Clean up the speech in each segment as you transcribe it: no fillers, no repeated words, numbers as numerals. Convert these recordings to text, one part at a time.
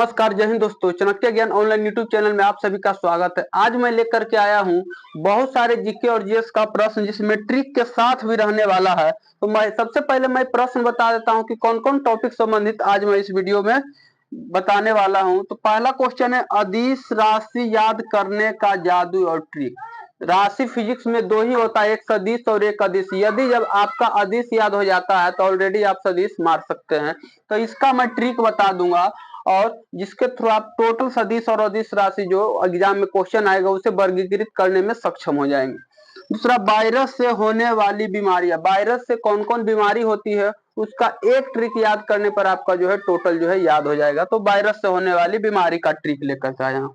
नमस्कार, जय हिंद दोस्तों। चाणक्य ज्ञान ऑनलाइन यूट्यूब चैनल में आप सभी का स्वागत है। आज मैं लेकर के आया हूँ बहुत सारे जीके और जीएस का प्रश्न जिसमें ट्रिक के साथ भी रहने वाला है। तो मैं सबसे पहले मैं प्रश्न बता देता हूँ कि कौन कौन टॉपिक संबंधित आज मैं इस वीडियो में बताने वाला हूँ। तो पहला क्वेश्चन है अदिश राशि याद करने का जादू और ट्रिक। राशि फिजिक्स में दो ही होता है, एक सदिश और एक अदिश। यदि जब आपका अदिश याद हो जाता है तो ऑलरेडी आप सदिश मार सकते हैं। तो इसका मैं ट्रिक बता दूंगा और जिसके थ्रू आप टोटल सदिश और अदिश राशि जो एग्जाम में क्वेश्चन आएगा उसे वर्गीकृत करने में सक्षम हो जाएंगे। दूसरा, वायरस से होने वाली बीमारियां। वायरस से कौन कौन बीमारी होती है उसका एक ट्रिक याद करने पर आपका जो है टोटल जो है याद हो जाएगा। तो वायरस से होने वाली बीमारी का ट्रिक लेकर के आया हूं।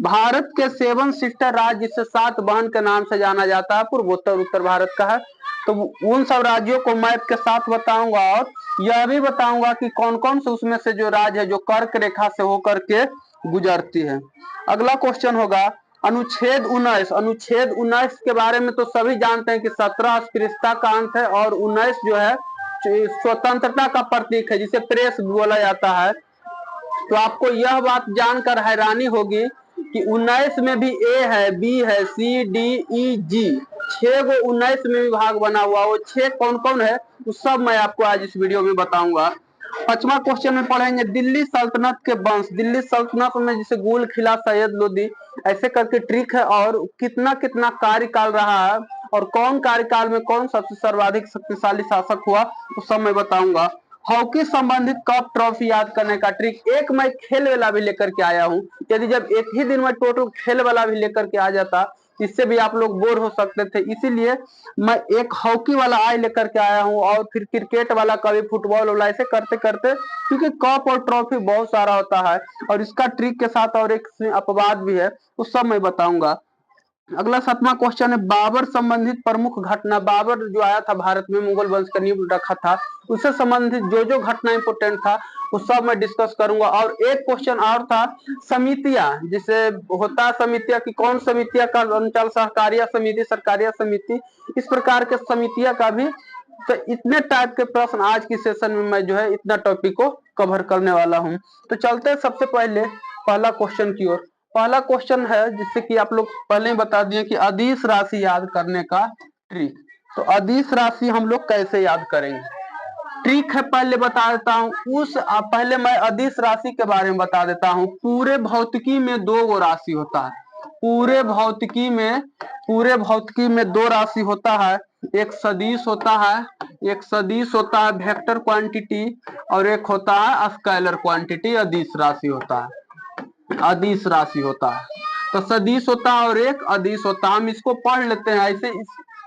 भारत के 7 सिस्टर राज्य जिसे 7 बहन के नाम से जाना जाता है पूर्वोत्तर उत्तर भारत का है। तो उन सब राज्यों को मैप के साथ बताऊंगा और यह भी बताऊंगा कि कौन कौन से उसमें से जो राज्य है जो कर्क रेखा से होकर के गुजरती है। अगला क्वेश्चन होगा अनुच्छेद 19। अनुच्छेद 19 के बारे में तो सभी जानते हैं कि 17 अस्पृश्यता का अंत है और 19 जो है स्वतंत्रता का प्रतीक है जिसे प्रेस बोला जाता है। तो आपको यह बात जानकर हैरानी होगी कि 19 में भी ए है, बी है, सी, डी, ई, जी, 6 गो 19 में विभाग बना हुआ। वो 6 कौन कौन है वो सब मैं आपको आज इस वीडियो में बताऊंगा। 5वां क्वेश्चन में पढ़ेंगे दिल्ली सल्तनत के वंश। दिल्ली सल्तनत में जिसे गुल खिला सैयद लोदी ऐसे करके ट्रिक है और कितना कितना कार्यकाल रहा है और कौन कार्यकाल में कौन सबसे सर्वाधिक शक्तिशाली शासक हुआ वो सब मैं बताऊंगा। हॉकी संबंधित कप ट्रॉफी याद करने का ट्रिक। एक मैं खेल वाला भी लेकर के आया हूँ। यदि जब एक ही दिन में टोटल खेल वाला भी लेकर के आ जाता इससे भी आप लोग बोर हो सकते थे, इसीलिए मैं एक हॉकी वाला आज लेकर के आया हूँ और फिर क्रिकेट वाला, कभी फुटबॉल वाला, ऐसे करते करते क्योंकि कप और ट्रॉफी बहुत सारा होता है और इसका ट्रिक के साथ और एक अपवाद भी है वो सब मैं बताऊंगा। अगला 7वां क्वेश्चन है बाबर संबंधित प्रमुख घटना। बाबर जो आया था भारत में, मुगल वंश का नींव रखा था, उससे संबंधित जो जो घटना इंपोर्टेंट था वो सब मैं डिस्कस करूंगा। और एक क्वेश्चन और था समितियां, जिसे होता समितियां की कौन समितियां का अंचल सहकारिया समिति, सरकारिया समिति, इस प्रकार के समितियां का भी। तो इतने टाइप के प्रश्न आज की सेशन में मैं जो है इतना टॉपिक को कवर करने वाला हूँ। तो चलते हैं सबसे पहले पहला क्वेश्चन की ओर। पहला क्वेश्चन है जिससे कि आप लोग पहले ही बता दिए कि अदिश राशि याद करने का ट्रिक। तो अदिश राशि हम लोग कैसे याद करेंगे, ट्रिक है पहले बता देता हूँ। पहले मैं अदिश राशि के बारे में बता देता हूँ। पूरे भौतिकी में 2 गो राशि होता है। पूरे भौतिकी में 2 राशि होता है। एक सदिश होता है, वेक्टर क्वांटिटी, और एक होता है स्केलर क्वांटिटी, अदिश राशि होता है। तो सदिश होता है और एक अदिश होता है। हम इसको पढ़ लेते हैं ऐसे।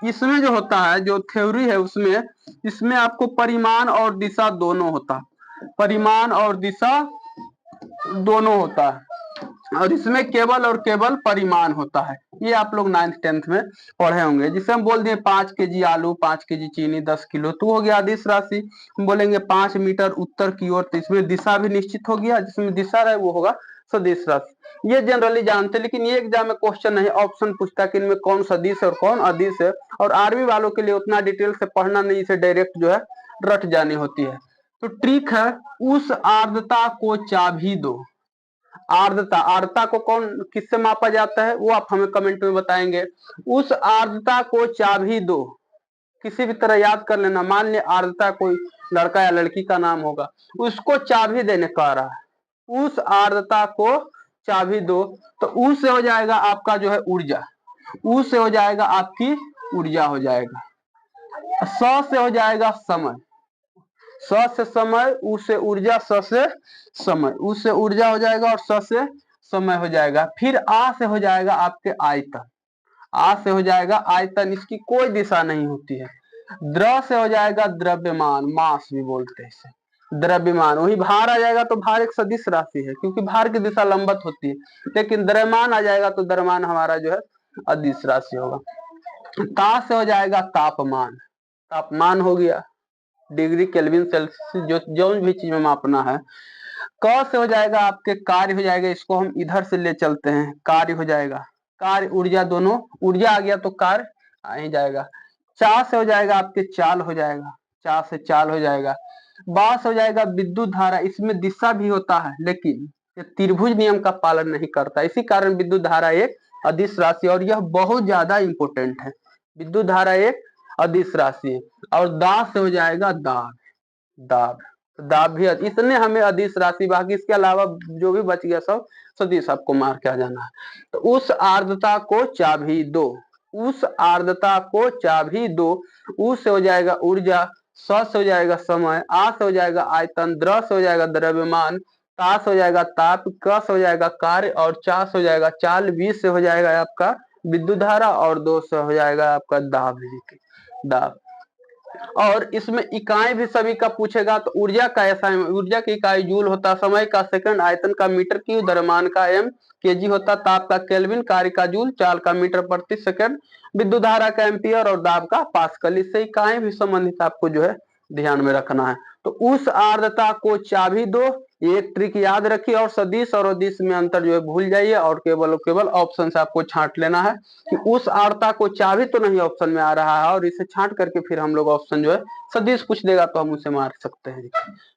इसमें जो होता है, जो थ्योरी है उसमें, इसमें आपको परिमाण और दिशा दोनों होता है। परिमाण और दिशा दोनों होता है और इसमें केवल और केवल परिमाण होता है। ये आप लोग 9th 10th में पढ़े होंगे। जिसे हम बोल दिए 5 केजी आलू, 5 केजी चीनी, 10 किलो, तो हो गया अदिश राशि। हम बोलेंगे 5 मीटर उत्तर की ओर, तो इसमें दिशा भी निश्चित हो गया, जिसमें दिशा रहे वो होगा सदिश राशि। ये जनरली जानते हैं, लेकिन ये एग्जाम में क्वेश्चन नहीं, ऑप्शन पूछता कि इनमें कौन सदिश और कौन अदिश है। और आर्मी वालों के लिए उतना डिटेल से पढ़ना नहीं, इसे डायरेक्ट जो है रट जानी होती है। तो ट्रिक है उस आर्द्रता को चाबी दो। आर्द्रता को कौन किससे मापा जाता है वो आप हमें कमेंट में बताएंगे। उस आर्द्रता को चाबी दो, किसी भी तरह याद कर लेना। मान लिया आर्द्रता कोई लड़का या लड़की का नाम होगा, उसको चाबी देने कह रहा है। उस आर्द्रता को चाबी दो, तो ऊ से हो जाएगा आपका जो है ऊर्जा, ऊ से हो जाएगा आपकी ऊर्जा हो जाएगा। स से हो जाएगा समय, स से समय, ऊ से ऊर्जा, स से समय, ऊ से ऊर्जा हो जाएगा और स से समय हो जाएगा। फिर आ से हो जाएगा आपके आयतन, आ से हो जाएगा आयतन, इसकी कोई दिशा नहीं होती है। द्र से हो जाएगा द्रव्यमान, मास भी बोलते हैं इसे, द्रव्यमान। वही भार आ जाएगा तो भार एक सदिश राशि है क्योंकि भार की दिशा लंबवत होती है, लेकिन द्रव्यमान आ जाएगा तो द्रव्यमान हमारा जो है अदिश राशि होगा। ता से हो जाएगा तापमान, तापमान हो गया डिग्री केल्विन सेल्सियस, जो भी चीज में मापना है। क से हो जाएगा आपके कार्य हो जाएगा, इसको हम इधर से ले चलते हैं, कार्य हो जाएगा, कार्य ऊर्जा, दोनों ऊर्जा आ गया तो कार्य आ ही जाएगा। चा से हो जाएगा आपके चाल हो जाएगा, चा से चाल हो जाएगा। बा से हो जाएगा विद्युत धारा, इसमें दिशा भी होता है लेकिन ये त्रिभुज नियम का पालन नहीं करता, इसी कारण विद्युत धारा एक अदिश राशि, और यह बहुत ज्यादा इंपोर्टेंट है। विद्युत धारा एक अदिश राशि है। और दाब से हो जाएगा दाब, दाब दाब भी इतने हमें अदिश राशि, बाकी इसके अलावा जो भी बच गया सब सदिश आपको मार के आ जाना है। तो उस आर्द्रता को चाबी दो, उस आर्द्रता को चाबी दो। उ से हो जाएगा ऊर्जा, स से हो जाएगा समय, आ से हो जाएगा आयतन, द्र से हो जाएगा द्रव्यमान, ता से हो जाएगा ताप, क से हो जाएगा कार्य, और चा से हो जाएगा चाल, बी से हो जाएगा आपका विद्युत धारा, और दो से हो जाएगा आपका दाब, दाब। और इसमें इकाई भी सभी का पूछेगा, तो ऊर्जा का ऐसा है, ऊर्जा की इकाई जूल होता, समय का सेकंड, आयतन का मीटर क्यूब, द्रव्यमान का एम केजी होता, ताप का केल्विन, कार्य का जूल, चाल का मीटर प्रति सेकंड, विद्युत धारा का एम्पियर, और दाब का पास्कल। इससे इकाई भी संबंधित आपको जो है ध्यान में रखना है। तो उस आर्द्रता को चाबी दो, एक ट्रिक याद रखिए, और सदिश और अदिश में अंतर जो है भूल जाइए, और केवल ऑप्शन से आपको छांट लेना है कि उस आर्द्रता को चाबी तो नहीं ऑप्शन में आ रहा है, और इसे छांट करके फिर हम लोग ऑप्शन जो है सदिश पूछ देगा तो हम उसे मार सकते हैं।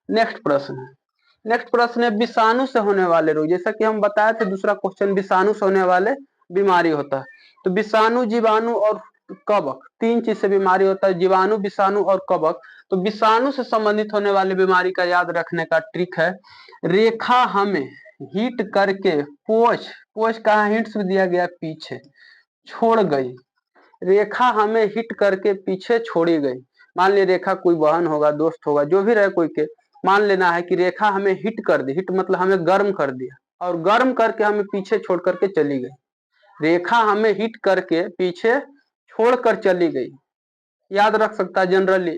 नेक्स्ट प्रश्न है विषाणु से होने वाले रोग। जैसा कि हम बताए थे दूसरा क्वेश्चन, विषाणु से होने वाले बीमारी होता है। तो विषाणु, जीवाणु और कवक, तीन चीज से बीमारी होता है, जीवाणु, विषाणु और कवक। तो विषाणु से संबंधित होने वाली बीमारी का याद रखने का ट्रिक है, रेखा हमें हिट करके पोछ कहा हिंट्स भी दिया गया, पीछे छोड़ गई, रेखा हमें हिट करके पीछे छोड़ी गई। मान ली रेखा कोई बहन होगा, दोस्त होगा, जो भी रहे कोई के, मान लेना है कि रेखा हमें हिट कर दी, हिट मतलब हमें गर्म कर दिया, और गर्म करके हमें पीछे छोड़ करके चली गई। रेखा हमें हिट करके पीछे छोड़कर चली गई, याद रख सकता है जनरली।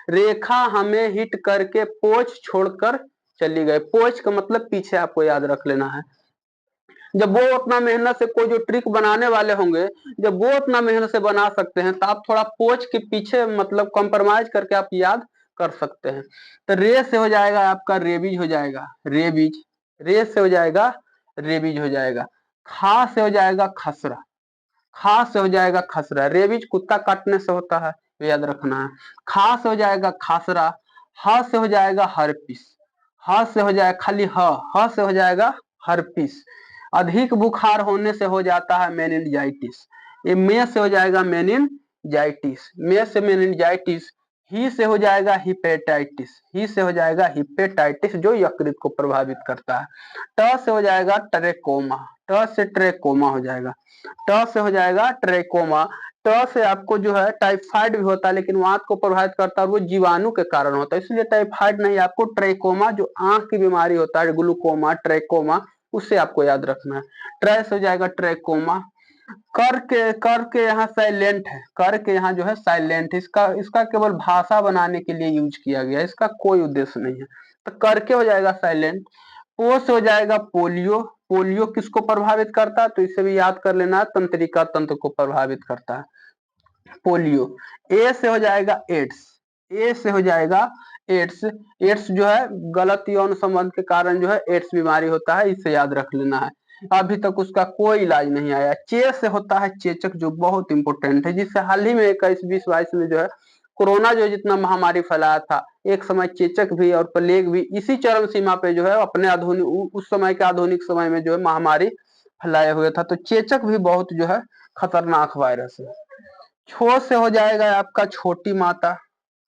रेखा हमें हिट करके पोछ छोड़कर चली गई, पोछ का मतलब पीछे आपको याद रख लेना है। जब वो अपना मेहनत से कोई जो ट्रिक बनाने वाले होंगे, जब वो अपना मेहनत से बना सकते हैं, तो आप थोड़ा पोछ के पीछे मतलब कॉम्प्रोमाइज करके आप याद कर सकते हैं। तो रे से हो जाएगा आपका रेबीज हो जाएगा, रेबीज, रे से हो जाएगा रेबीज हो जाएगा, खा से हो जाएगा खसरा, खा से हो जाएगा खसरा, रेबीज कुत्ता काटने से होता है, याद रखना है। खा से हो जाएगा खासरा, ह से हो जाएगा हरपिस, ह से हो जाएगा खाली ह से हो जाएगा हरपिस। अधिक बुखार होने से हो जाता है मेनिनजाइटिस, ये में से हो जाएगा मेनिनजाइटिस, में से मेनिनजाइटिस। ही से हो जाएगा हिपेटाइटिस, ही से हो जाएगा हिपेटाइटिस जो यकृत को प्रभावित करता है। ट से हो जाएगा ट्रेकोमा, ट से ट्रेकोमा हो जाएगा, ट से हो जाएगा ट्रेकोमा। ट से आपको जो है टाइफाइड भी होता है, लेकिन वो आंख को प्रभावित करता है, वो जीवाणु के कारण होता है, इसलिए टाइफाइड नहीं, आपको ट्रेकोमा जो आंख की बीमारी होता है, ग्लूकोमा, ट्रेकोमा, उससे आपको याद रखना है। ट्रेस हो जाएगा ट्रेकोमा। कर के यहाँ साइलेंट है, कर के यहाँ जो है साइलेंट, इसका केवल भाषा बनाने के लिए यूज किया गया, इसका कोई उद्देश्य नहीं है। तो करके हो जाएगा साइलेंट। पो से हो जाएगा पोलियो, पोलियो किसको प्रभावित करता है, तो इसे भी याद कर लेना, तंत्रिका तंत्र को प्रभावित करता है पोलियो। ए से हो जाएगा एड्स, ए से हो जाएगा एड्स, एड्स जो है गलत यौन संबंध के कारण जो है एड्स बीमारी होता है, इसे याद रख लेना है। अभी तक उसका कोई इलाज नहीं आया। चे से होता है चेचक, जो बहुत इंपॉर्टेंट है, जिससे हाल ही में 21, 20, 22 में जो है कोरोना जो जितना महामारी फैलाया था, एक समय चेचक भी और प्लेग भी इसी चरम सीमा पे जो है अपने आधुनिक, उस समय के आधुनिक समय में जो है महामारी फैलाए हुए था। तो चेचक भी बहुत जो है खतरनाक वायरस है। छो से हो जाएगा आपका छोटी माता,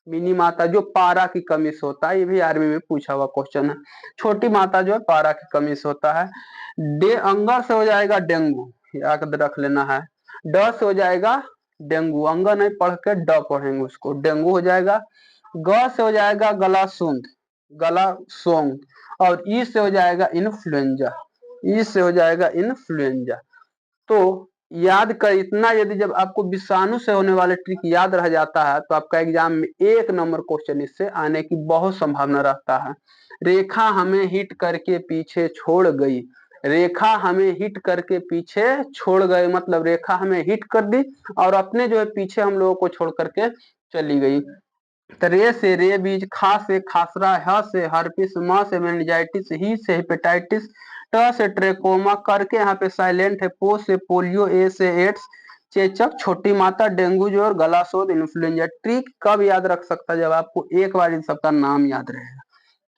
मिनी माता, जो पारा की कमी से होता है, ये भी आर्मी में पूछा हुआ क्वेश्चन है। छोटी माता जो है पारा की कमी से होता है। डे अंगा से हो जाएगा डेंगू, याद रख लेना है। ड से हो जाएगा डेंगू, अंगा नहीं पढ़ के ड पढ़ेंगे उसको, डेंगू हो जाएगा। ग से हो जाएगा गला सूंद, गला सोंग, और ई से हो जाएगा इन्फ्लुएंजा, ई से हो जाएगा इन्फ्लुएंजा। तो याद कर इतना, यदि जब आपको विषाणु से होने वाले ट्रिक याद रह जाता है, तो आपका एग्जाम में 1 नंबर क्वेश्चन इससे आने की बहुत संभावना रहता है। रेखा हमें हिट करके पीछे छोड़ गई, रेखा हमें हिट करके पीछे छोड़ गए, मतलब रेखा हमें हिट कर दी और अपने जो है पीछे हम लोगों को छोड़ करके चली गई। तो रे से रेबीज, खा से खासरा, ह से हर्पिस, म से मेनिंजाइटिस, ही से हेपेटाइटिस, ट से ट्रेकोमा, करके यहाँ पे साइलेंट है, पो से पोलियो, ए से एड्स, चेचक, छोटी माता, डेंगू जो और गलाशोथ, इन्फ्लुएंजा। ट्रिक कब याद रख सकता है, जब आपको एक बार इन सबका नाम याद रहेगा।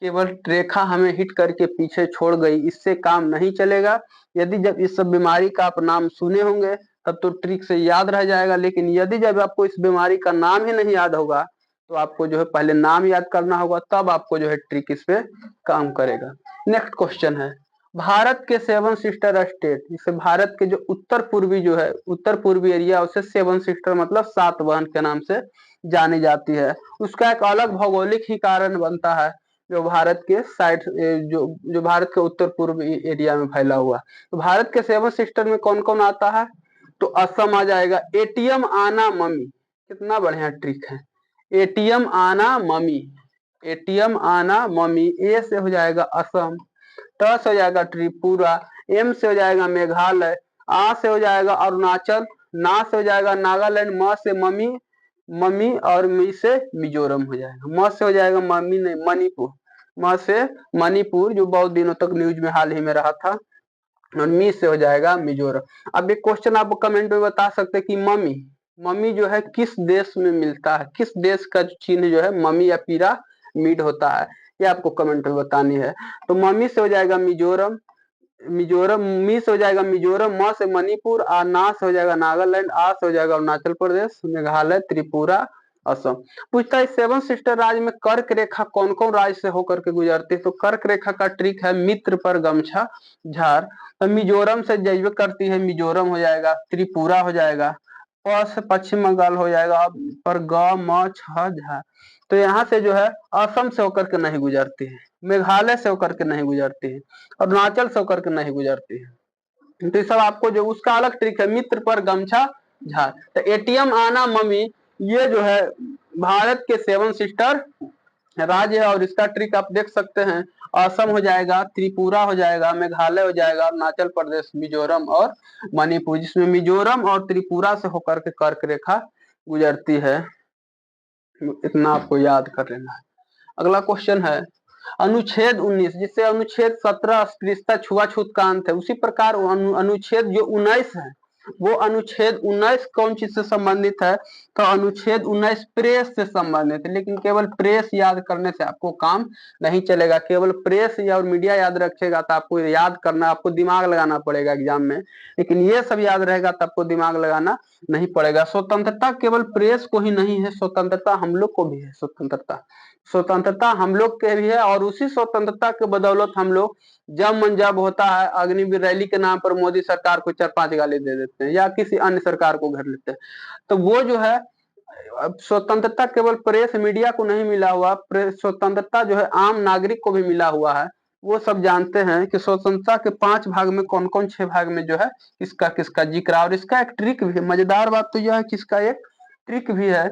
केवल रेखा हमें हिट करके पीछे छोड़ गई, इससे काम नहीं चलेगा। यदि जब इस सब बीमारी का आप नाम सुने होंगे तब तो ट्रिक से याद रह जाएगा, लेकिन यदि जब आपको इस बीमारी का नाम ही नहीं याद होगा तो आपको जो है पहले नाम याद करना होगा, तब आपको जो है ट्रिक इस पे काम करेगा। नेक्स्ट क्वेश्चन है, भारत के 7 सिस्टर स्टेट, जिसे भारत के जो उत्तर पूर्वी जो है उत्तर पूर्वी एरिया, उसे 7 सिस्टर मतलब 7 बहन के नाम से जानी जाती है। उसका एक अलग भौगोलिक ही कारण बनता है, जो भारत के साइड जो जो भारत के उत्तर पूर्व एरिया में फैला हुआ। तो भारत के 7 सिस्टर में कौन कौन आता है, तो असम आ जाएगा, एटीएम आना ममी, कितना बढ़िया ट्रिक है, एटीएम आना ममी, एटीएम आना ममी। ए से हो जाएगा असम, ट से हो जाएगा त्रिपुरा, एम से हो जाएगा मेघालय, आ से हो जाएगा अरुणाचल, ना से हो जाएगा नागालैंड, म से मम्मी मम्मी और मी से मिजोरम हो जाएगा, म से हो जाएगा मम्मी नहीं मणिपुर, म से मणिपुर जो बहुत दिनों तक न्यूज में हाल ही में रहा था, और मी से हो जाएगा मिजोरम। अब एक क्वेश्चन आप कमेंट में बता सकते हैं कि मम्मी मम्मी जो है किस देश में मिलता है, किस देश का चिन्ह जो है मम्मी या पिरामिड होता है, ये आपको कमेंट में बतानी है। तो मम्मी से हो जाएगा मिजोरम, मिजोरम मी से हो जाएगा मिजोरम, म से मणिपुर, आ ना से हो जाएगा नागालैंड, आ से हो जाएगा अरुणाचल प्रदेश, मेघालय, त्रिपुरा, असम। पूछता है 7 सिस्टर राज्य में कर्क रेखा कौन कौन राज्य से होकर के गुजरती है, तो कर्क रेखा का ट्रिक है मित्र पर गमछा झार। तो मिजोरम से जैव करती है, मिजोरम हो जाएगा, त्रिपुरा हो जाएगा, प से पश्चिम बंगाल हो जाएगा, पर ग म छ झा, तो यहाँ से जो है असम से होकर के नहीं गुजरती है, मेघालय से होकर के नहीं गुजरती है, अरुणाचल से होकर के नहीं गुजरती है। तो ये सब आपको जो उसका अलग ट्रिक है, मित्र पर गमछा झार। तो एटीएम आना मम्मी ये जो है भारत के 7 सिस्टर राज्य है, और इसका ट्रिक आप देख सकते हैं, असम हो जाएगा, त्रिपुरा हो जाएगा, मेघालय हो जाएगा, अरुणाचल प्रदेश, मिजोरम और मणिपुर, जिसमें मिजोरम और त्रिपुरा से होकर के कर्क रेखा गुजरती है। इतना आपको याद कर लेना है। अगला क्वेश्चन है अनुच्छेद 19, जिससे अनुच्छेद 17 अस्पृश्यता छुआछूत का अंत है, उसी प्रकार अनुच्छेद जो 19 है वो अनुच्छेद 19 कौन चीज से संबंधित है, तो अनुच्छेद 19 प्रेस से संबंधित है। लेकिन केवल प्रेस याद करने से आपको काम नहीं चलेगा, केवल प्रेस या और मीडिया याद रखेगा तो आपको याद करना, आपको दिमाग लगाना पड़ेगा एग्जाम में, लेकिन ये सब याद रहेगा तो आपको दिमाग लगाना नहीं पड़ेगा। स्वतंत्रता केवल प्रेस को ही नहीं है, स्वतंत्रता हम लोग को भी है, स्वतंत्रता हम लोग के भी है, और उसी स्वतंत्रता के बदौलत हम लोग जब मन जब होता है अग्निवीर रैली के नाम पर मोदी सरकार को 4-5 गाली दे देते हैं या किसी अन्य सरकार को घेर लेते हैं। तो वो जो है स्वतंत्रता केवल प्रेस मीडिया को नहीं मिला हुआ, स्वतंत्रता जो है आम नागरिक को भी मिला हुआ है। वो सब जानते हैं कि स्वतंत्रता के 5 भाग में कौन कौन 6 भाग में जो है किसका किसका जिक्र, और इसका एक ट्रिक भी है। मजेदार बात तो यह है कि इसका एक ट्रिक भी है,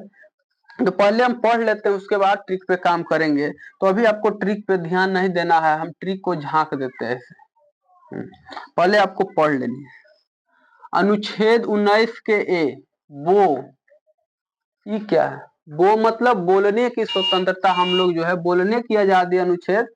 तो पहले हम पढ़ लेते हैं उसके बाद ट्रिक पे काम करेंगे। तो अभी आपको ट्रिक पे ध्यान नहीं देना है, हम ट्रिक को झांक देते हैं ऐसे। पहले आपको पढ़ लेनी है अनुच्छेद 19 के ए वो, ये क्या है, वो मतलब बोलने की स्वतंत्रता, हम लोग जो है बोलने की आजादी, अनुच्छेद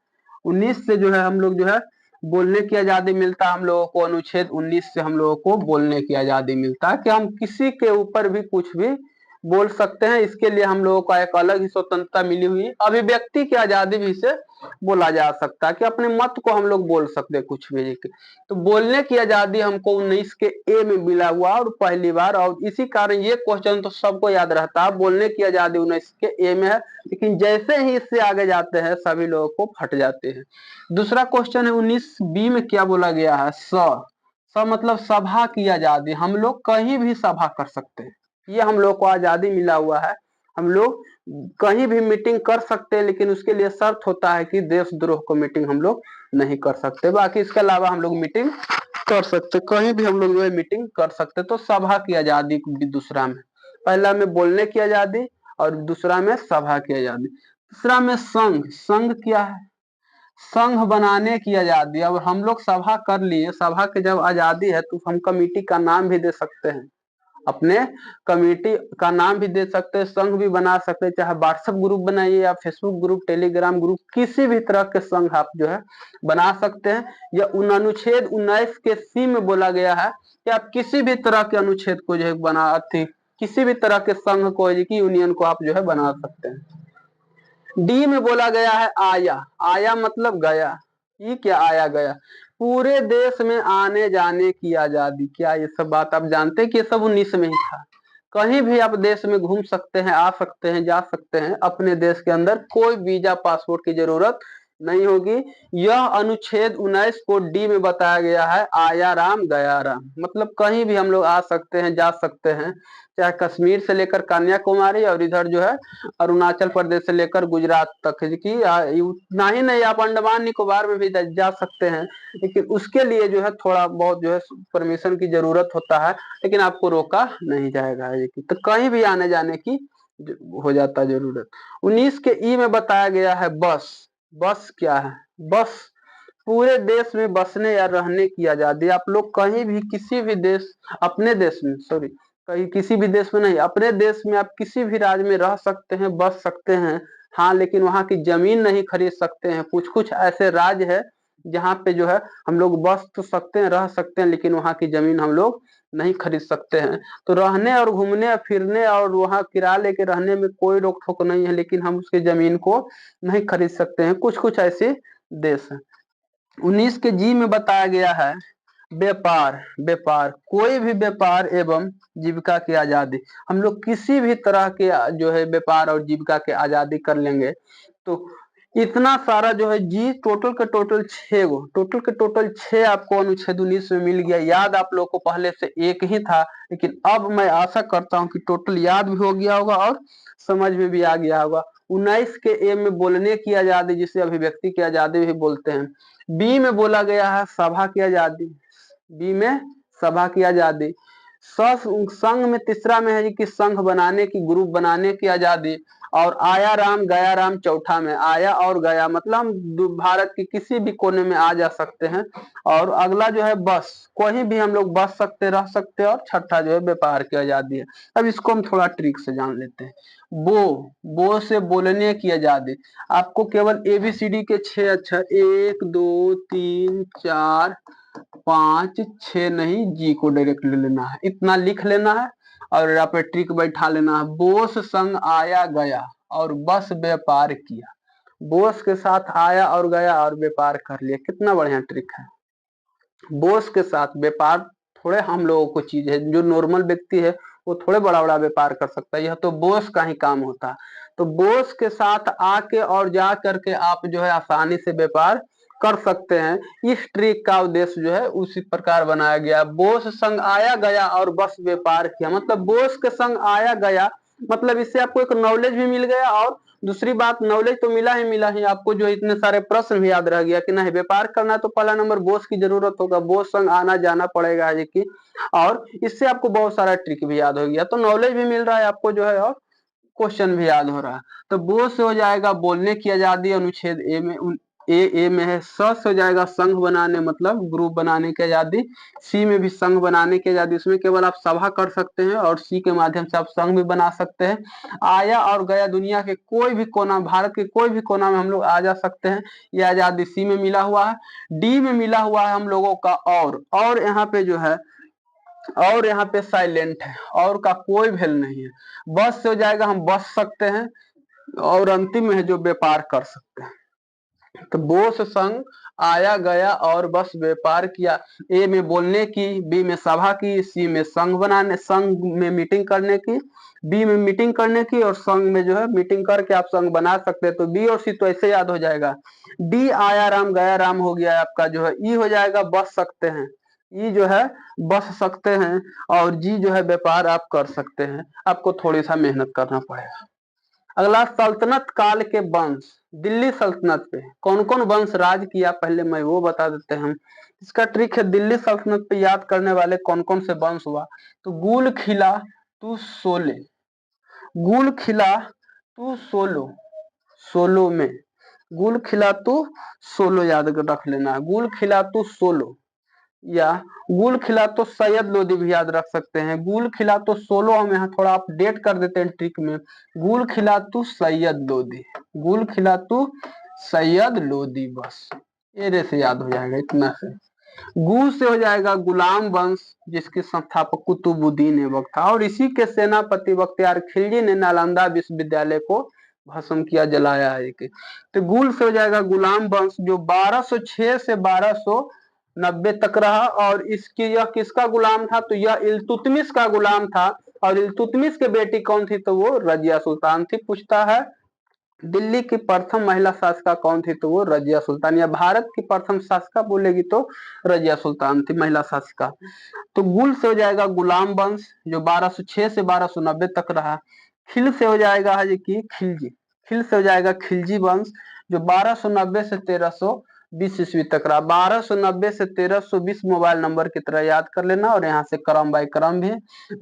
19 से जो है हम लोग जो है बोलने की आजादी मिलता है हम लोगों को, अनुच्छेद 19 से हम लोगों को बोलने की आजादी मिलता है कि हम किसी के ऊपर भी कुछ भी बोल सकते हैं। इसके लिए हम लोगों को एक अलग ही स्वतंत्रता मिली हुई, अभिव्यक्ति की आजादी भी इसे बोला जा सकता है कि अपने मत को हम लोग बोल सकते हैं कुछ भी। तो बोलने की आजादी हमको 19 के ए में मिला हुआ और पहली बार, और इसी कारण ये क्वेश्चन तो सबको याद रहता है, बोलने की आजादी 19 के ए में है, लेकिन जैसे ही इससे आगे जाते हैं सभी लोगों को फट जाते हैं। दूसरा क्वेश्चन है 19 बी में क्या बोला गया है, स मतलब सभा की आजादी, हम लोग कहीं भी सभा कर सकते हैं, ये हम लोग को आजादी मिला हुआ है, हम लोग कहीं भी मीटिंग कर सकते हैं, लेकिन उसके लिए शर्त होता है कि देशद्रोह को मीटिंग हम लोग नहीं कर सकते, बाकी इसके अलावा हम लोग मीटिंग कर सकते, कहीं भी हम लोग जो है मीटिंग कर सकते। तो सभा की आजादी भी दूसरा में, पहला में बोलने की आजादी और दूसरा में सभा की आजादी। तीसरा में संघ, संघ क्या है, संघ बनाने की आजादी। अब हम लोग सभा कर लिए, सभा की जब आजादी है तो हम कमेटी का नाम भी दे सकते हैं, अपने कमेटी का नाम भी दे सकते हैं, संघ भी बना सकते हैं, चाहे व्हाट्सएप ग्रुप बनाइए या फेसबुक ग्रुप, टेलीग्राम ग्रुप, किसी भी तरह के संघ आप जो है बना सकते हैं। या अनुच्छेद 19 के सी में बोला गया है कि आप किसी भी तरह के अनुच्छेद को जो है बना, किसी भी तरह के संघ को, यूनियन को आप जो है बना सकते हैं। डी में बोला गया है आया, आया मतलब गया, ये क्या आया गया, पूरे देश में आने जाने की आजादी। क्या ये सब बात आप जानते हैं कि ये सब 19 में ही था। कहीं भी आप देश में घूम सकते हैं, आ सकते हैं, जा सकते हैं अपने देश के अंदर, कोई वीजा पासपोर्ट की जरूरत नहीं होगी। यह अनुच्छेद 19 को डी में बताया गया है आया राम गया राम, मतलब कहीं भी हम लोग आ सकते हैं, जा सकते हैं, चाहे कश्मीर से लेकर कन्याकुमारी और इधर जो है अरुणाचल प्रदेश से लेकर गुजरात तक की, उतना ही नहीं, आप अंडमान निकोबार में भी जा सकते हैं, लेकिन उसके लिए जो है थोड़ा बहुत जो है परमिशन की जरूरत होता है, लेकिन आपको रोका नहीं जाएगा। ये तो कहीं भी आने जाने की हो जाता जरूरत। 19 के ई में बताया गया है बस। बस क्या है, बस पूरे देश में बसने या रहने की आजादी। आप लोग कहीं भी किसी भी देश, अपने देश में, सॉरी, कहीं किसी भी देश में नहीं, अपने देश में आप किसी भी राज्य में रह सकते हैं, बस सकते हैं। हाँ, लेकिन वहां की जमीन नहीं खरीद सकते हैं। कुछ कुछ ऐसे राज्य है जहाँ पे जो है हम लोग बस तो सकते हैं, रह सकते हैं, लेकिन वहां की जमीन हम लोग नहीं खरीद सकते हैं। तो रहने और घूमने फिरने और वहां किराया लेके रहने में कोई रोक टोक नहीं है, लेकिन हम उसकी जमीन को नहीं खरीद सकते हैं। कुछ कुछ ऐसे देश हैं। 19 के जी में बताया गया है व्यापार। व्यापार, कोई भी व्यापार एवं जीविका की आजादी। हम लोग किसी भी तरह के जो है व्यापार और जीविका के आजादी कर लेंगे। तो इतना सारा जो है जी, टोटल के टोटल 6 गो, टोटल के टोटल 6 आपको अनुच्छेद 19 में मिल गया। याद आप लोग को पहले से एक ही था, लेकिन अब मैं आशा करता हूँ कि टोटल याद भी हो गया होगा और समझ में भी आ गया होगा। 19 के ए में बोलने की आजादी, जिसे अभिव्यक्ति की आजादी भी बोलते हैं। बी में बोला गया है सभा की आजादी। बी में सभा की आजादी। संघ में तीसरा में है कि संघ बनाने की, ग्रुप बनाने की आजादी। और आया राम गया राम चौथा में, आया और गया मतलब हम भारत के किसी भी कोने में आ जा सकते हैं। और अगला जो है बस, कहीं भी हम लोग बस सकते, रह सकते हैं। और छठा जो है व्यापार की आजादी है। अब इसको हम थोड़ा ट्रिक से जान लेते हैं। बो से बोलने की आजादी। आपको केवल एबीसीडी के 6 अक्षर 1 2 3 4 5 6 नहीं, जी को डायरेक्ट ले लेना है, इतना लिख लेना है और यहाँ पे ट्रिक बैठा लेना है। बोस संग आया गया और बस व्यापार किया। बोस के साथ आया और गया और व्यापार कर लिया। कितना बढ़िया ट्रिक है। बोस के साथ व्यापार थोड़े हम लोगों को चीज है, जो नॉर्मल व्यक्ति है वो थोड़े बड़ा बड़ा व्यापार कर सकता है, यह तो बोस का ही काम होता है। तो बोस के साथ आके और जा करके आप जो है आसानी से व्यापार कर सकते हैं। इस ट्रिक का उद्देश्य जो है उसी प्रकार बनाया गया। बोस संग आया गया और बस व्यापार किया, मतलब बोस के संग आया गया, मतलब इससे आपको एक नॉलेज भी मिल गया। और दूसरी बात, नॉलेज तो मिला ही आपको, जो इतने सारे प्रश्न भी याद रह गया कि नहीं व्यापार करना तो पहला नंबर बोस की जरूरत होगा, बोस संग आना जाना पड़ेगा है कि। और इससे आपको बहुत सारा ट्रिक भी याद हो गया, तो नॉलेज भी मिल रहा है आपको जो है, और क्वेश्चन भी याद हो रहा है। तो बोस से हो जाएगा बोलने की आजादी, अनुच्छेद ए में है। स से हो जाएगा संघ बनाने, मतलब ग्रुप बनाने की आजादी। सी में भी संघ बनाने की आजादी, उसमें केवल आप सभा कर सकते हैं और सी के माध्यम से आप संघ भी बना सकते हैं। आया और गया, दुनिया के कोई भी कोना, भारत के कोई भी कोना में हम लोग आ जा सकते हैं। यह आजादी सी में मिला हुआ है। डी में मिला हुआ है हम लोगों का और यहाँ पे जो है, और यहाँ पे साइलेंट है, और का कोई वैल्यू नहीं है। बस से हो जाएगा हम बस सकते हैं, और अंतिम में है जो व्यापार कर सकते हैं। तो बोस संग आया गया और बस व्यापार किया। ए में बोलने की, बी में सभा की, सी में संघ बनाने, संघ में मीटिंग करने की, बी में मीटिंग करने की, और संघ में जो है मीटिंग करके आप संघ बना सकते हैं। तो बी और सी तो ऐसे याद हो जाएगा। डी आया राम गया राम हो गया आपका जो है। ई हो जाएगा बस सकते हैं, ई जो है बस सकते हैं। और जी जो है व्यापार आप कर सकते हैं। आपको थोड़ी सा मेहनत करना पड़ेगा। अगला, सल्तनत काल के वंश। दिल्ली सल्तनत पे कौन कौन वंश राज किया, पहले मैं वो बता देते हैं। इसका ट्रिक है, दिल्ली सल्तनत पे याद करने वाले कौन कौन से वंश हुआ। तो गुल खिला तू सोले, गुल खिला तू सोलो, सोलो में गुल खिला तू सोलो याद रख लेना है। गुल खिला तू सोलो, या गुल खिला तो सैयद लोदी भी याद रख सकते हैं। गुल खिला तो सोलो हम यहाँ थोड़ा अपडेट कर देते हैं ट्रिक में। गुल खिला तू सैयद लोदी, गुल खिला तू सैयद लोदी, बस एरे से याद हो जाएगा, इतना से। गु से हो जाएगा गुलाम वंश, जिसके संस्थापक कुतुबुद्दीन ऐबक था। और इसी के सेनापति बख्तियार खिलजी ने नालंदा विश्वविद्यालय को भस्म किया, जलाया है कि। तो गुल से हो जाएगा गुलाम वंश, जो 1206 से 1290 तक रहा। और इसकी यह किसका गुलाम था, तो यह इल्तुतमिश का गुलाम था। और इल्तुतमिश की बेटी कौन थी, तो वो रजिया सुल्तान थी। पूछता है दिल्ली की प्रथम महिला शासिका कौन थी, तो वो रजिया सुल्तान, या भारत की प्रथम शासिका बोलेगी तो रजिया सुल्तान थी महिला शासिका। तो गुल से हो जाएगा गुलाम वंश, जो 1206 से 1290 तक रहा। खिल से हो जाएगा है कि खिलजी, खिल से हो जाएगा खिलजी वंश, जो 1290 से 1320 ईस्वी तक रहा। 1290 से 1320 मोबाइल नंबर की तरह याद कर लेना, और यहाँ से क्रम बाय क्रम भी।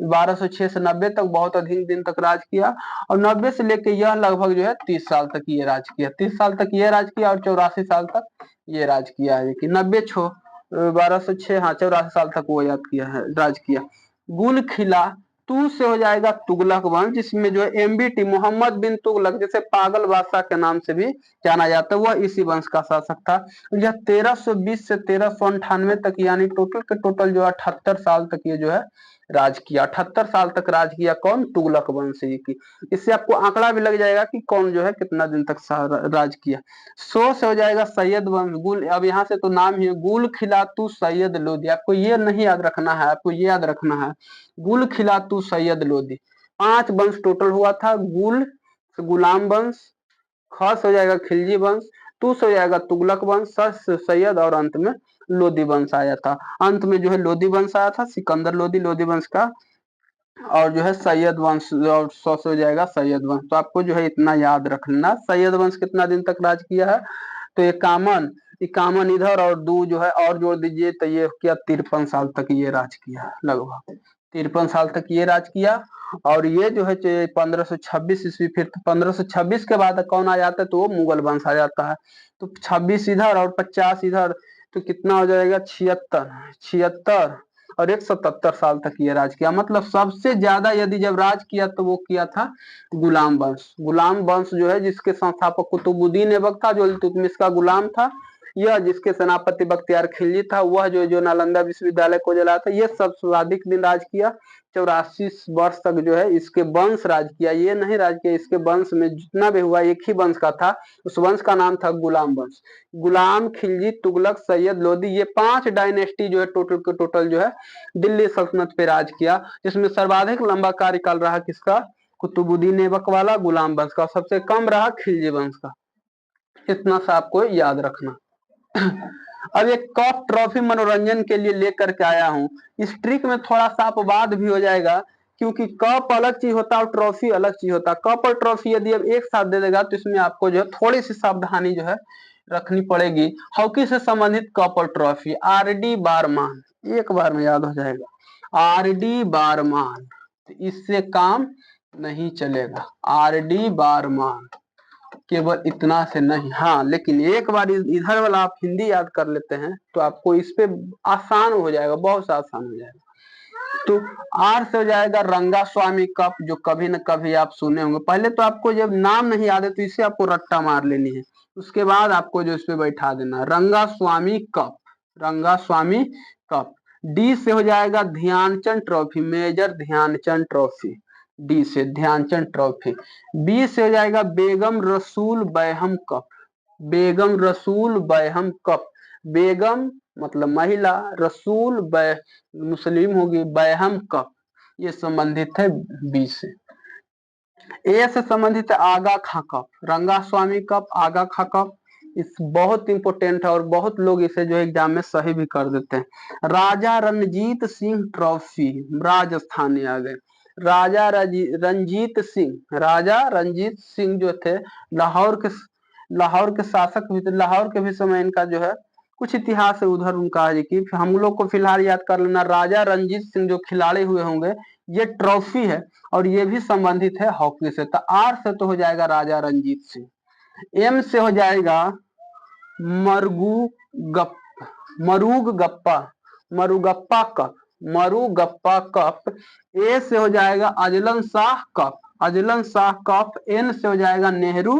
1206 से 90 तक बहुत अधिक दिन तक राज किया, और 90 से लेके यह लगभग जो है 30 साल तक ये राज किया, 30 साल तक ये राज किया, और 84 साल तक ये राज किया है कि 1206, हाँ 84 साल तक वो याद किया है, राज किया। गुल खिला। तू से हो जाएगा तुगलक वंश, जिसमें जो है एमबीटी मोहम्मद बिन तुगलक, जैसे पागल बादशाह के नाम से भी जाना जाता है, वह इसी वंश का शासक था। यह 1320 से 1398 तक, यानी टोटल के टोटल जो 78 साल तक ये जो है राज किया। 78 साल तक राज किया कौन, तुगलक वंशी की। इससे आपको आंकड़ा भी लग जाएगा कि कौन जो है कितना दिन तक राज किया। 100 से हो जाएगा सैयद वंश। गुल, अब यहाँ से तो नाम ही है, गुल खिलातू सैयद लोधी। आपको ये नहीं याद रखना है, आपको ये याद रखना है गुल खिलातू सैयद लोधी। 5 वंश टोटल हुआ था। गुल गुलाम वंश, ख से हो जाएगा खिलजी वंश, तू से हो जाएगा तुगलक वंश, स से सैयद, और अंत में लोधी वंश आया था। अंत में जो है लोधी वंश आया था, सिकंदर लोधी, लोधी वंश का। और जो है सैयद वंश, और 100 से हो जाएगा सैयद वंश। तो आपको जो है इतना याद रख लेना। सैयद वंश कितना दिन तक राज किया है, तो इक्यावन इधर और दो जो है और जोड़ दीजिए, तो ये क्या 53 साल तक ये राज किया, लगभग 53 साल तक ये राज किया। और ये जो है 1526 ईस्वी, फिर 1526 के बाद कौन आ जाता है, तो वो मुगल वंश आ जाता है। तो 26 इधर और 50 इधर, तो कितना हो जाएगा 76, 76 और 177 साल तक ये राज किया। मतलब सबसे ज्यादा यदि जब राज किया तो वो किया था गुलाम वंश। गुलाम वंश जो है, जिसके संस्थापक कुतुबुद्दीन ऐबक था, जो इल्तुतमिश का गुलाम था। यह जिसके सेनापति बख्तियार खिलजी था, वह जो नालंदा विश्वविद्यालय को जलाया था। ये सब सर्वाधिक दिन राज किया, 84 वर्ष तक जो है इसके वंश राज किया। ये नहीं राज किया, इसके वंश में जितना भी हुआ एक ही वंश का था, उस वंश का नाम था गुलाम वंश। गुलाम, खिलजी, तुगलक, सैयद, लोधी, ये 5 डायनेस्टी जो है टोटल के टोटल जो है दिल्ली सल्तनत पे राज किया। जिसमें सर्वाधिक लंबा कार्यकाल रहा किसका, कुतुबुद्दीन ऐबक वाला गुलाम वंश का। सबसे कम रहा खिलजी वंश का। इतना सा आपको याद रखना। अब एक कप ट्रॉफी मनोरंजन के लिए लेकर के आया हूं। इस ट्रिक में थोड़ा सा अपवाद भी हो जाएगा, क्योंकि कप अलग चीज होता है और ट्रॉफी अलग चीज होता है। कप और ट्रॉफी यदि अब एक साथ दे देगा तो इसमें आपको जो है थोड़ी सी सावधानी जो है रखनी पड़ेगी। हॉकी से संबंधित कप और ट्रॉफी, आरडी बारमान, एक बार में याद हो जाएगा, आरडी बारमान। तो इससे काम नहीं चलेगा, आरडी बारमान, केवल इतना से नहीं। हाँ, लेकिन एक बार इधर वाला आप हिंदी याद कर लेते हैं तो आपको इस पे आसान हो जाएगा, बहुत सा आसान हो जाएगा। तो आर से हो जाएगा रंगा स्वामी कप, जो कभी न कभी आप सुने होंगे। पहले तो आपको जब नाम नहीं याद है तो इसे आपको रट्टा मार लेनी है, उसके बाद आपको जो इस पे बैठा देना, रंगा स्वामी कप, रंगा स्वामी कप। डी से हो जाएगा Dhyanchand trophy, major Dhyanchand trophy, D से ध्यानचंद ट्रॉफी। बी से हो जाएगा बेगम रसूल बैहम कप, बेगम रसूल बैहम कप। बेगम मतलब महिला, रसूल मुस्लिम होगी, बैहम कप, ये संबंधित है बी से। ए से संबंधित है आगा खां कप, रंगा स्वामी कप, आगा खां कप। इस बहुत इंपोर्टेंट है और बहुत लोग इसे जो एग्जाम में सही भी कर देते हैं। राजा रणजीत सिंह ट्रॉफी, राजस्थान आ गए। राजा रंजीत सिंह, राजा रंजीत सिंह जो थे लाहौर के शासक भी थे। लाहौर के भी समय इनका जो है कुछ इतिहास है उधर उनका है कि हम लोग को फिलहाल याद कर लेना। राजा रंजीत सिंह जो खिलाड़ी हुए होंगे, ये ट्रॉफी है और ये भी संबंधित है हॉकी से। तो आर से तो हो जाएगा राजा रंजीत सिंह। एम से हो जाएगा मरगू गप मरूग गप्पा, मरुगप्पा कप, मरुगप्पा कप। ए से हो जाएगा Azlan Shah cup, Azlan Shah cup. N से हो जाएगा नेहरू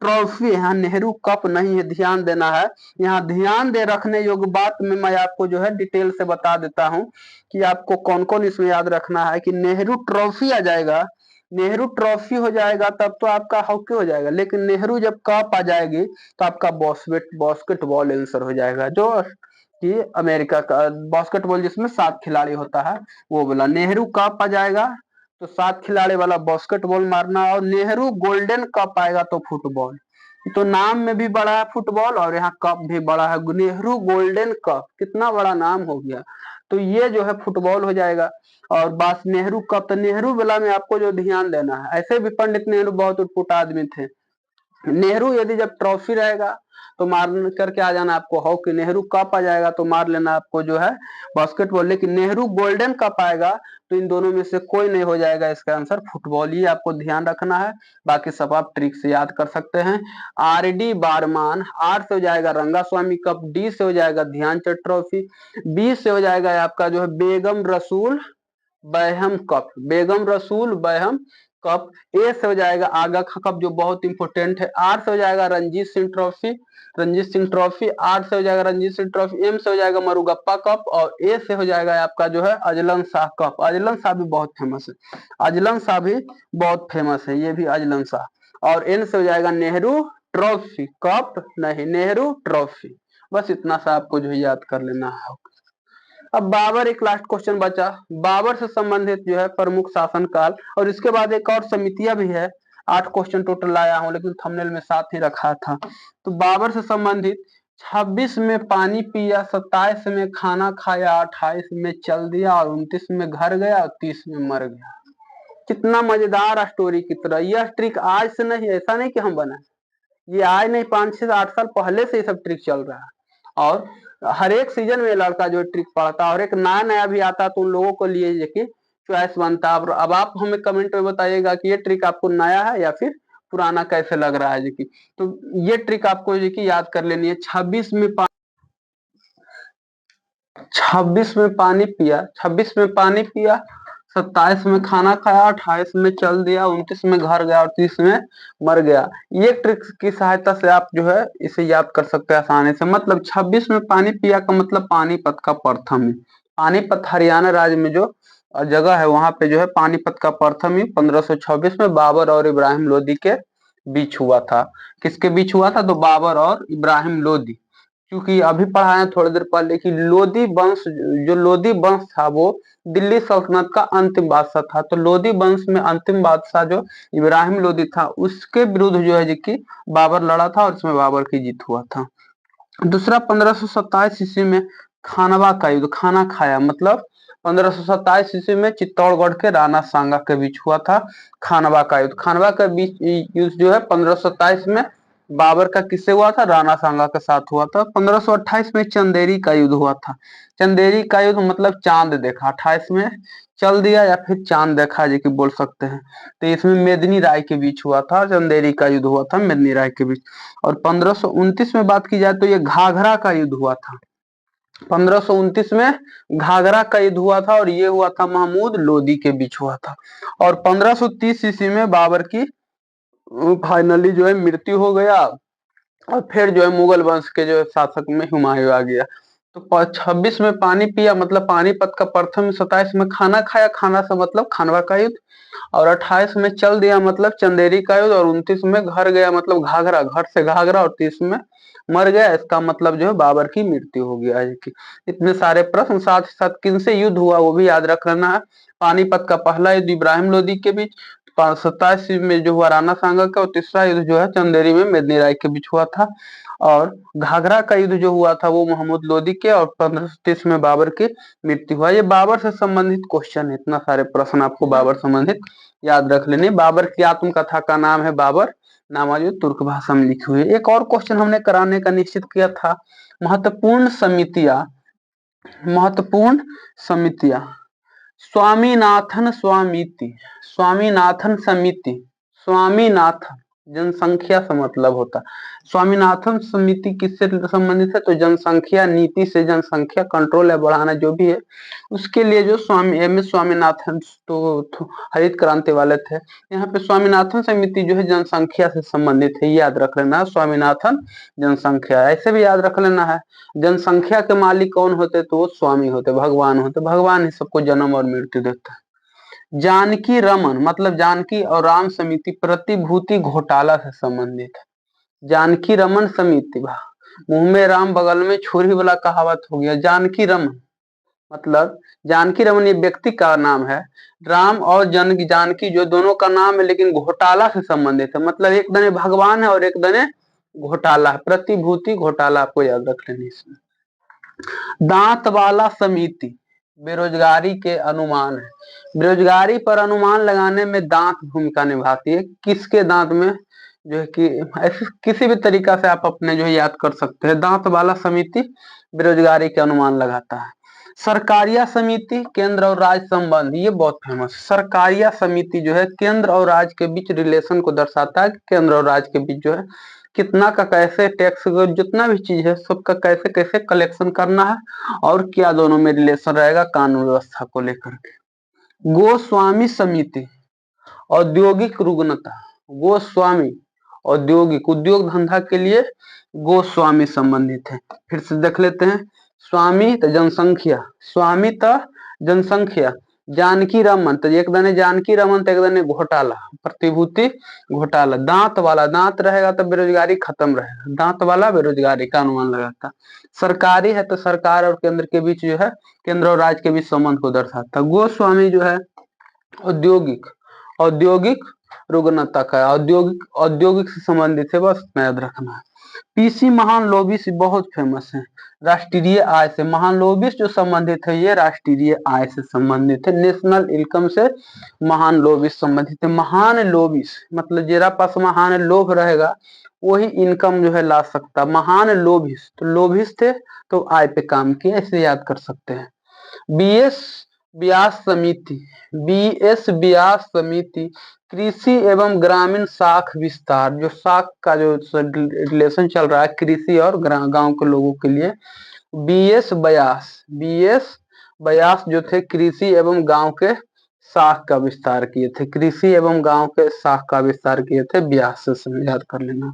ट्रॉफी, यहाँ नेहरू कप नहीं है, ध्यान देना है। यहाँ ध्यान दे रखने योग्य बात में मैं आपको जो है डिटेल से बता देता हूँ कि आपको कौन कौन इसमें याद रखना है। कि नेहरू ट्रॉफी आ जाएगा, नेहरू ट्रॉफी हो जाएगा तब तो आपका हॉकी हो जाएगा, लेकिन नेहरू जब कप आ जाएगी तो आपका बास्केटबॉल आंसर हो जाएगा, जो कि अमेरिका का बास्केटबॉल जिसमें 7 खिलाड़ी होता है वो बोला। नेहरू कप आ जाएगा तो 7 खिलाड़ी वाला बास्केटबॉल मारना, और नेहरू गोल्डन कप आएगा तो फुटबॉल। तो नाम में भी बड़ा है फुटबॉल और यहाँ कप भी बड़ा है, नेहरू गोल्डन कप, कितना बड़ा नाम हो गया। तो ये जो है फुटबॉल हो जाएगा। और बस नेहरू कप, तो नेहरू वाला में आपको जो ध्यान देना है, ऐसे भी पंडित नेहरू बहुत उठपुट आदमी थे। नेहरू यदि जब ट्रॉफी रहेगा तो मार करके आ जाना आपको हॉकी, नेहरू कप आ जाएगा तो मार लेना आपको जो है बास्केटबॉल, लेकिन नेहरू गोल्डन कप आएगा तो इन दोनों में से कोई नहीं हो जाएगा, इसका आंसर फुटबॉल ही आपको ध्यान रखना है। बाकी सब आप ट्रिक से याद कर सकते हैं। आर डी बारमान, आर से हो जाएगा रंगास्वामी कप, डी से हो जाएगा ध्यानचंद ट्रॉफी, बी से हो जाएगा आपका जो है बेगम रसूल बैहम कप, बेगम रसूल बैहम कप, ए से हो जाएगा आगा खा कप जो बहुत इंपोर्टेंट है, आर से हो जाएगा Ranjit Singh trophy, Ranjit Singh trophy, R से हो जाएगा रंजीत सिंह ट्रॉफी, एम से हो जाएगा मरुगप्पा कप, और ए से हो जाएगा आपका जो है Azlan Shah cup. Azlan Shah भी बहुत फेमस है, अजलन शाह भी बहुत फेमस है, ये भी अजलन शाह। और एन से हो जाएगा नेहरू ट्रॉफी, कप नहीं, नेहरू ट्रॉफी। बस इतना सा आपको जो है याद कर लेना है। अब बाबर, एक लास्ट क्वेश्चन बचा, बाबर से संबंधित जो है प्रमुख शासन काल, और इसके बाद एक और समितियां भी है। 8 क्वेश्चन टोटल लाया हूं, लेकिन थंबनेल में 7 ही रखा था। तो बाबर से संबंधित, 26 में पानी पिया, 27 में खाना खाया, 28 में चल दिया, और 29 में घर गया, और 30 में मर गया। कितना मजेदार स्टोरी की तरह। यह ट्रिक आज से नहीं, ऐसा नहीं कि हम बनाए, ये आज नहीं, 5 से 8 साल पहले से ये सब ट्रिक चल रहा है। और हर एक सीजन में लड़का जो ट्रिक पढ़ता है, और एक नया नया भी आता है, तो उन लोगों को लिए देखिए चॉइस बनता है। अब आप हमें कमेंट में बताइएगा कि ये ट्रिक आपको नया है या फिर पुराना कैसे लग रहा है जी की। तो ये ट्रिक आपको जी की याद कर लेनी है। 26 में पानी पिया, 26 में पानी पिया, 27 में खाना खाया, 28 में चल दिया, 29 में घर गया, और 30 में मर गया। ये ट्रिक की सहायता से आप जो है इसे याद कर सकते हैं आसानी से। मतलब 26 में पानी पिया का मतलब पानीपत का प्रथम युद्ध, पानीपत हरियाणा राज्य में जो जगह है वहां पे जो है पानीपत का प्रथम युद्ध 1526 में बाबर और इब्राहिम लोदी के बीच हुआ था। किसके बीच हुआ था? तो बाबर और इब्राहिम लोदी। क्योंकि अभी पढ़ा है थोड़ी देर पहले कि लोदी वंश, जो लोदी वंश था वो दिल्ली सल्तनत का अंतिम बादशाह था। तो लोदी वंश में अंतिम बादशाह जो इब्राहिम लोदी था उसके विरुद्ध जो है कि बाबर लड़ा था, और इसमें बाबर की जीत हुआ था। दूसरा 1527 ईस्वी में खानवा का युद्ध, खाना खाया मतलब 1527 ईस्वी में चित्तौड़गढ़ के राणा सांगा के बीच हुआ था खानवा का युद्ध। खानवा का बीच युद्ध जो है 1527 में बाबर का किससे हुआ था? राणा सांगा के साथ हुआ था। 1528 में चंदेरी का युद्ध हुआ था। चंदेरी का युद्ध मतलब चांद देखा, 28 में चल दिया या फिर चांद देखा जी की बोल सकते हैं। तो इसमें मेदिनी राय के बीच हुआ था, चंदेरी का युद्ध हुआ था मेदिनी राय के बीच। और 1529 में बात की जाए तो ये घाघरा का युद्ध हुआ था। 1529 में घाघरा का युद्ध हुआ था, और ये हुआ था महमूद लोदी के बीच हुआ था। और 1530 ईस्वी में बाबर की फाइनली जो है मृत्यु हो गया, और फिर जो है मुगल वंश के जो शासक में हुमायूं आ गया। तो 26 में पानी पिया मतलब पानीपत का प्रथम, 27 में खाना खाया, खाना से मतलब खानवा का युद्ध, और 28 में चल दिया मतलब चंदेरी का युद्ध, और 29 में घर गया मतलब घाघरा, घर से घाघरा, और 30 में मर गया। इसका मतलब जो है बाबर की मृत्यु हो गया है। इतने सारे प्रश्न, साथ ही साथ किन से युद्ध हुआ वो भी याद रख लेना है। पानीपत का पहला युद्ध इब्राहिम लोदी के बीच, 27 में जो हुआ राणा सांगा का, और तीसरा युद्ध जो है चंदेरी में मेदिनी राय के बीच हुआ था। और घाघरा का युद्ध जो हुआ था वो मोहम्मद लोदी के, और 1530 में बाबर की मृत्यु हुआ। ये बाबर से संबंधित क्वेश्चन है, इतना सारे प्रश्न आपको बाबर संबंधित याद रख लेने। बाबर की आत्मकथा का नाम है बाबर नामा, जो तुर्क भाषा में लिखी हुई है। एक और क्वेश्चन हमने कराने का निश्चित किया था, महत्वपूर्ण समितियां, महत्वपूर्ण समितियां, स्वामीनाथन समिति, स्वामीनाथन समिति, स्वामीनाथन जनसंख्या से मतलब होता है। स्वामीनाथन समिति किससे संबंधित है? तो जनसंख्या नीति से, जनसंख्या कंट्रोल या बढ़ाना जो भी है उसके लिए जो स्वामी एम एस स्वामीनाथन तो हरित क्रांति वाले थे। यहाँ पे स्वामीनाथन समिति जो है जनसंख्या से संबंधित है, याद रख लेना है। स्वामीनाथन जनसंख्या, ऐसे भी याद रख लेना है। जनसंख्या के मालिक कौन होते? तो वो स्वामी होते, भगवान होते। भगवान ही सबको जन्म और मृत्यु देता है। जानकी रमन मतलब जानकी और राम समिति प्रतिभूति घोटाला से संबंधित है। जानकी रमन समिति, मुंह में राम बगल में छुरी वाला कहावत हो गया। जानकी रमन मतलब जानकी रमन ये व्यक्ति का नाम है। राम और जानकी जो दोनों का नाम है, लेकिन घोटाला से संबंधित है। मतलब एक दने भगवान है और एक दने घोटाला है। प्रतिभूति घोटाला आपको याद रख लेना इसमें। दांत वाला समिति बेरोजगारी के अनुमान है। बेरोजगारी पर अनुमान लगाने में दांत भूमिका निभाती है। किसके दांत में, जो है कि ऐसे किसी भी तरीका से आप अपने जो है याद कर सकते हैं। दांत वाला समिति बेरोजगारी के अनुमान लगाता है। सरकारिया समिति केंद्र और राज्य संबंध, ये बहुत फेमस। सरकारिया समिति जो है केंद्र और राज्य के बीच रिलेशन को दर्शाता है। केंद्र और राज्य के बीच जो है कितना का कैसे टैक्स, जितना भी चीज है सबका कैसे कैसे कलेक्शन करना है और क्या दोनों में रिलेशन रहेगा कानून व्यवस्था को लेकर के। गोस्वामी समिति औद्योगिक रुग्णता। गोस्वामी औद्योगिक, उद्योग धंधा के लिए गोस्वामी संबंधित है। फिर से देख लेते हैं। स्वामी तो जनसंख्या, स्वामी तो जनसंख्या। जानकी रमन तो एक दने जानकी रमन तो एक दने घोटाला, प्रतिभूति घोटाला। दांत वाला, दांत रहेगा तो बेरोजगारी खत्म रहेगा। दांत वाला बेरोजगारी का अनुमान लगाता। सरकारी है तो सरकार और केंद्र के बीच जो है, केंद्र और राज्य के बीच संबंध को दर्शाता। गोस्वामी जो है औद्योगिक, औद्योगिक रुग्णता का, औद्योगिक औद्योगिक से संबंधित है, बस याद रखना है। पीसी महालनोबिस बहुत फेमस है। राष्ट्रीय आय से महालनोबिस जो संबंधित है ये राष्ट्रीय आय से संबंधित है। नेशनल इनकम से महालनोबिस संबंधित है। महालनोबिस मतलब जेरा पास महान लोभ रहेगा वही इनकम जो है ला सकता। महालनोबिस तो लोभिस थे तो आय पे काम किया, इसे याद कर सकते हैं। बीएस व्यास समिति, बीएस व्यास समिति कृषि एवं ग्रामीण शाख विस्तार, जो शाख का जो रिलेशन चल रहा है कृषि और गांव के लोगों के लिए। बीएस व्यास जो थे कृषि एवं गांव के शाख का विस्तार किए थे। कृषि एवं गांव के शाख का विस्तार किए थे व्यास से, याद कर लेना।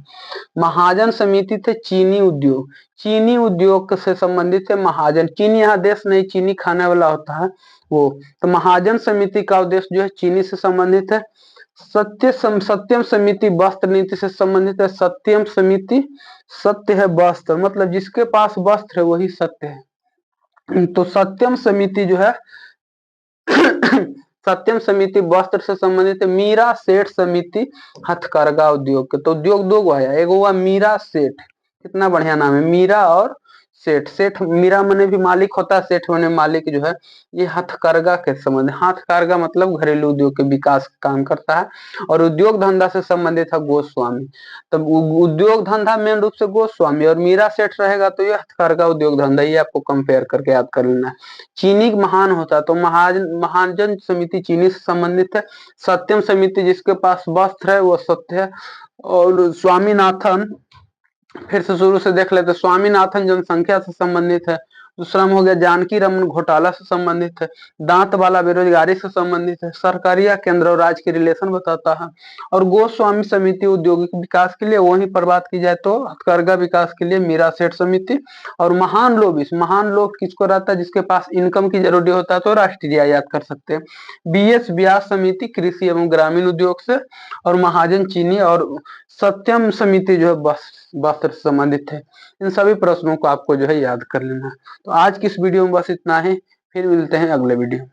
महाजन समिति थे चीनी उद्योग, चीनी उद्योग से संबंधित है महाजन। चीनी यहाँ देश नहीं, चीनी खाने वाला होता है वो। तो महाजन समिति का उद्देश्य जो है चीनी से संबंधित है। सत्यम समिति वस्त्र नीति से संबंधित है। सत्यम समिति, सत्य है वस्त्र, मतलब जिसके पास वस्त्र है वही सत्य है। तो सत्यम समिति जो है सत्यम समिति वस्त्र से संबंधित है। मीरा सेठ समिति हथकरघा उद्योग के। तो उद्योग दो गो आया, एक हुआ मीरा सेठ, कितना बढ़िया नाम है, मीरा और सेठ। सेठ मीरा मने भी मालिक होता है, सेठ मने मालिक जो है। ये हथकरघा के संबंध, हथकरघा मतलब घरेलू उद्योग के विकास का काम करता है। और उद्योग धंधा से संबंधित है गोस्वामी। तब उद्योग धंधा मेन रूप से गोस्वामी, और मीरा सेठ रहेगा तो ये हथकरघा उद्योग धंधा। ये आपको कंपेयर करके याद कर लेना है। चीनी महान होता है तो महाजन समिति चीनी से संबंधित है। सत्यम समिति जिसके पास वस्त्र है वो सत्य है। और स्वामीनाथन, फिर से शुरू से देख लेते। स्वामीनाथन जनसंख्या से संबंधित है। दूसरा में हो गया जानकी रमन घोटाला से संबंधित है। दांत वाला बेरोजगारी से संबंधित है। सरकारिया केंद्र और राज्य की रिलेशन बताता है। और गोस्वामी समिति औद्योगिक विकास के लिए, वहीं पर बात की जाए तो हथकरघा विकास के लिए मीरा सेठ समिति। और महान लोभ किसको रहता है, जिसके पास इनकम की जरूरी होता है तो राष्ट्रीय याद कर सकते हैं। बीएस व्यास समिति कृषि एवं ग्रामीण उद्योग से। और महाजन चीनी। और सत्यम समिति जो है वस्त्र से संबंधित है। इन सभी प्रश्नों को आपको जो है याद कर लेना है। तो आज की इस वीडियो में बस इतना ही, फिर मिलते हैं अगले वीडियो में।